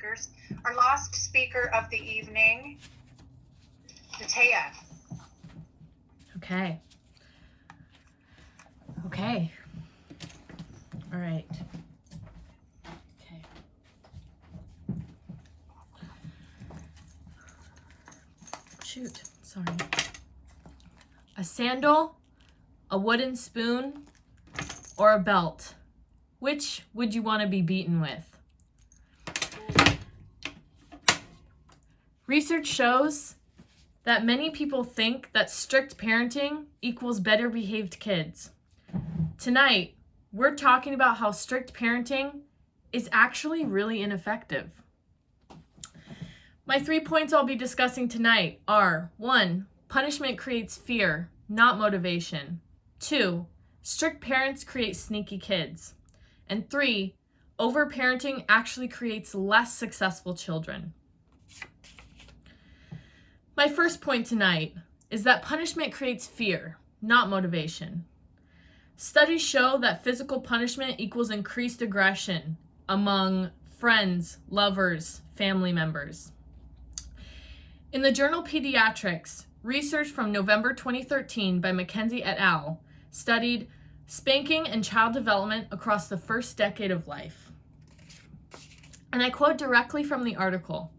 speakers. Our last speaker of the evening, Nataya. Okay. All right. Okay. Shoot, sorry. A sandal, a wooden spoon, or a belt? Which would you want to be beaten with? Research shows that many people think that strict parenting equals better behaved kids. Tonight, we're talking about how strict parenting is actually really ineffective. My 3 points I'll be discussing tonight are: 1, punishment creates fear, not motivation. 2, strict parents create sneaky kids. And 3, overparenting actually creates less successful children. My first point tonight is that punishment creates fear, not motivation. Studies show that physical punishment equals increased aggression among friends, lovers, family members. In the journal Pediatrics, research from November 2013 by Mackenzie et al. Studied spanking and child development across the first decade of life. And I quote directly from the article: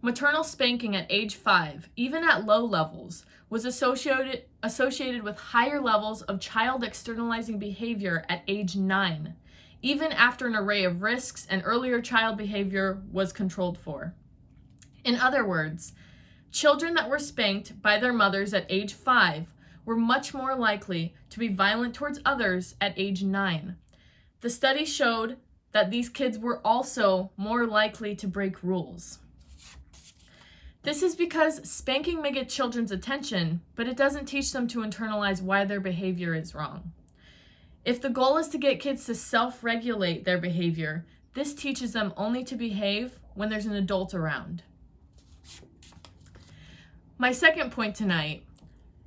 maternal spanking at age 5, even at low levels, was associated with higher levels of child externalizing behavior at age 9, even after an array of risks and earlier child behavior was controlled for. In other words, children that were spanked by their mothers at age 5 were much more likely to be violent towards others at age 9. The study showed that these kids were also more likely to break rules. This is because spanking may get children's attention, but it doesn't teach them to internalize why their behavior is wrong. If the goal is to get kids to self-regulate their behavior, this teaches them only to behave when there's an adult around. My second point tonight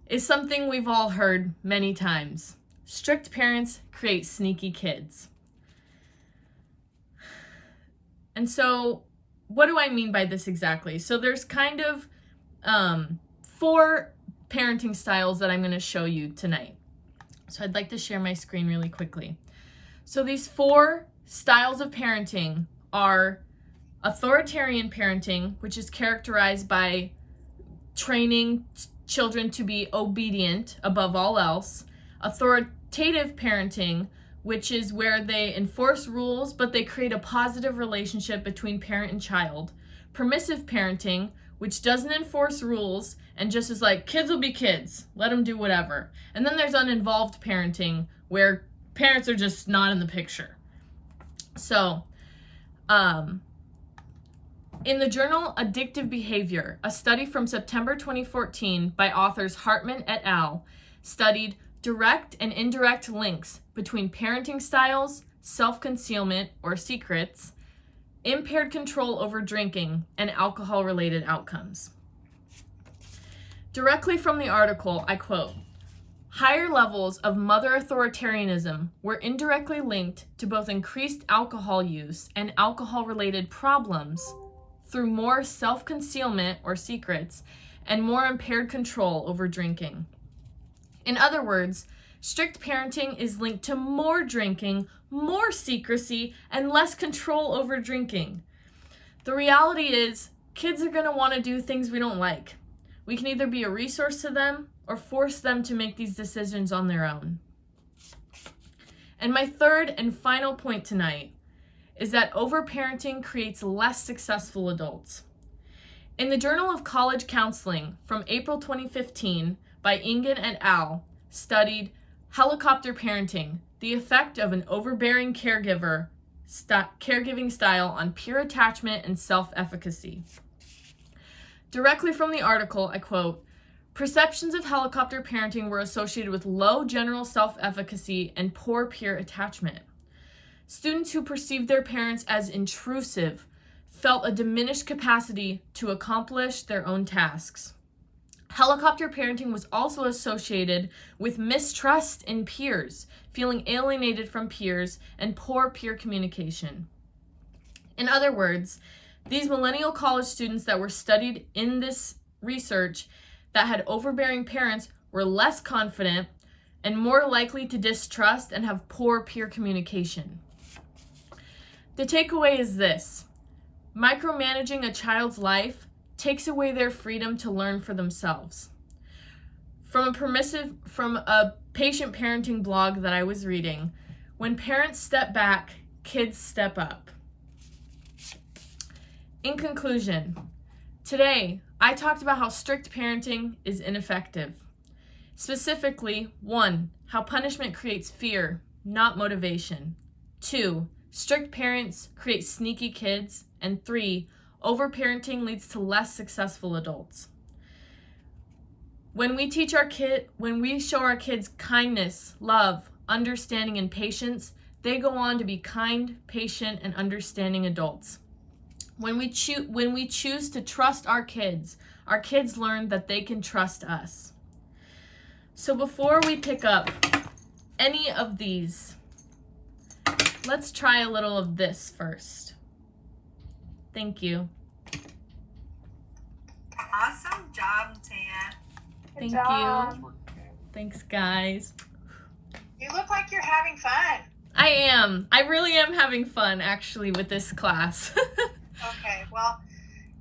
is something we've all heard many times. Strict parents create sneaky kids. And so, what do I mean by this exactly? So there's kind of 4 parenting styles that I'm going to show you tonight. So I'd like to share my screen really quickly. So these 4 styles of parenting are authoritarian parenting, which is characterized by training children to be obedient above all else. Authoritative parenting, which is where they enforce rules, but they create a positive relationship between parent and child. Permissive parenting, which doesn't enforce rules and just is like, kids will be kids, let them do whatever. And then there's uninvolved parenting, where parents are just not in the picture. So, in the journal Addictive Behavior, a study from September 2014 by authors Hartman et al. Studied direct and indirect links between parenting styles, self-concealment or secrets, impaired control over drinking, and alcohol-related outcomes. Directly from the article, I quote, "Higher levels of mother authoritarianism were indirectly linked to both increased alcohol use and alcohol-related problems through more self-concealment or secrets and more impaired control over drinking." In other words, strict parenting is linked to more drinking, more secrecy, and less control over drinking. The reality is, kids are going to want to do things we don't like. We can either be a resource to them or force them to make these decisions on their own. And my third and final point tonight is that overparenting creates less successful adults. In the Journal of College Counseling from April 2015 by Ingen et al. Studied helicopter parenting, the effect of an overbearing caregiving style on peer attachment and self-efficacy. Directly from the article, I quote, "Perceptions of helicopter parenting were associated with low general self-efficacy and poor peer attachment. Students who perceived their parents as intrusive felt a diminished capacity to accomplish their own tasks. Helicopter parenting was also associated with mistrust in peers, feeling alienated from peers, and poor peer communication." In other words, These millennial college students that were studied in this research that had overbearing parents were less confident and more likely to distrust and have poor peer communication. The takeaway is this: micromanaging a child's life takes away their freedom to learn for themselves. From a patient parenting blog that I was reading, when parents step back, kids step up. In conclusion, today I talked about how strict parenting is ineffective. Specifically, 1, how punishment creates fear, not motivation. 2, strict parents create sneaky kids. And 3, overparenting leads to less successful adults. When we show our kids kindness, love, understanding, and patience, they go on to be kind, patient, and understanding adults. When we choose to trust our kids learn that they can trust us. So before we pick up any of these, let's try a little of this first. Thank you. Awesome job, Nataya. Thank job. you. Thanks, guys. You look like you're having fun. I am. I really am having fun, actually, with this class. Okay, well,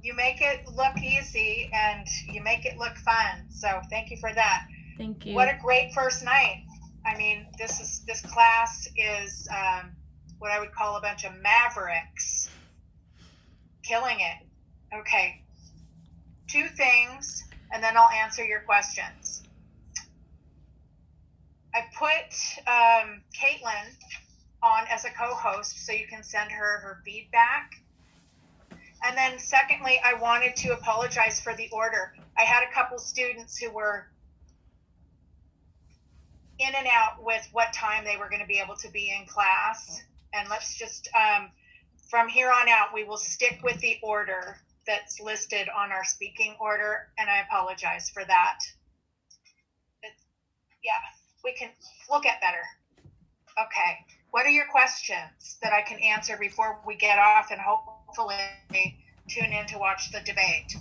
you make it look easy and you make it look fun. So thank you for that. Thank you. What a great first night. I mean, this class is what I would call a bunch of mavericks. Killing it. Okay. 2 things, and then I'll answer your questions. I put Caitlin on as a co-host so you can send her feedback. And then secondly, I wanted to apologize for the order. I had a couple students who were in and out with what time they were going to be able to be in class. And let's just, from here on out, we will stick with the order that's listed on our speaking order, and I apologize for that. We'll get better. Okay, what are your questions that I can answer before we get off and hopefully tune in to watch the debate?